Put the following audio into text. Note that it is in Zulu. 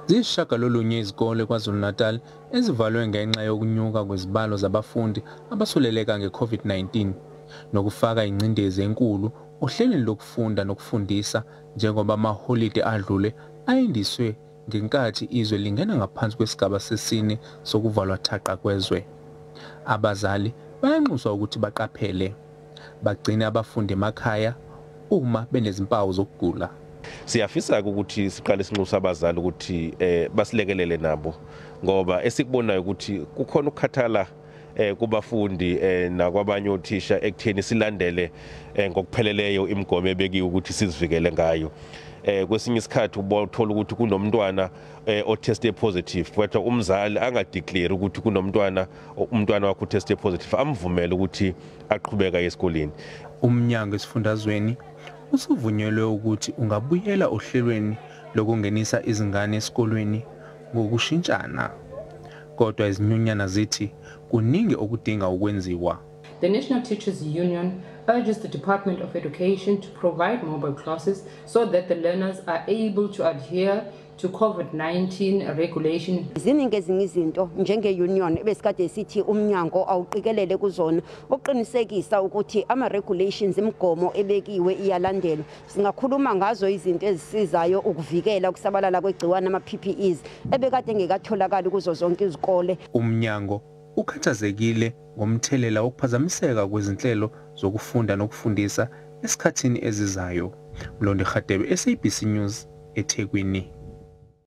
Ziyisishiyagalolunye izikole KwaZulu Natal ezivalwe ngenxa yokunyuka kwezibalo zabafundi abasuleleka nge-COVID-19 nokufaka ingcindezi enkulu ohlelweni lokufunda nokufundisa njengoba amaholide adlule ayindiswe ngenkathi izwe lingena ngaphansi kwesigaba sesine sokuvalwa thaqa kwezwe. Abazali bayanxuswa ukuthi baqaphele bagcine abafundi emakhaya uma benezimpawu zokugula. Siyafisa ukuthi siqale sinxusa abazali ukuthi basilekelele nabo ngoba esikubonayo ukuthi kukhona ukukhathala kubafundi nakwabanye othisha ekutheni silandele ngokupheleleyo imigomo ebekiwe ukuthi sizivikele ngayo. Kwesinye isikhathi uthola ukuthi kunomntwana oteste positive kodwa umzali angadeclare ukuthi umntwana wakhe uteste positive amvumele ukuthi aqhubeka esikoleni. Umnyango esifundazweni usuvunyelwe ukuthi ungabuyela ohlelweni lokungenisa izingane esikolweni ngokushintshana. Kodwa izinyunyana zithi kuningi okudinga ukwenziwa. The National Teachers Union urges the Department of Education to provide mobile classes so that the learners are able to adhere to COVID-19 regulation. Ziningi ezinye izinto njenge-union ebesikade sithi umnyango awuqikelele kuzona ukuqinisekisa ukuthi ama-regulations imigomo ebekiwe iyalandelwa. Singakhuluma ngazo izinto ezisizayo ukuvikela ukusabalala kwegciwane ama-PPEs ebekade ngekatholakali kuzo zonke izikole. Umnyango ukhathazekile ngomthelela wokuphazamiseka kwezinhlelo zokufunda nokufundisa esikhathini ezizayo. Mlondi Khadebe, SABC News, eThekwini.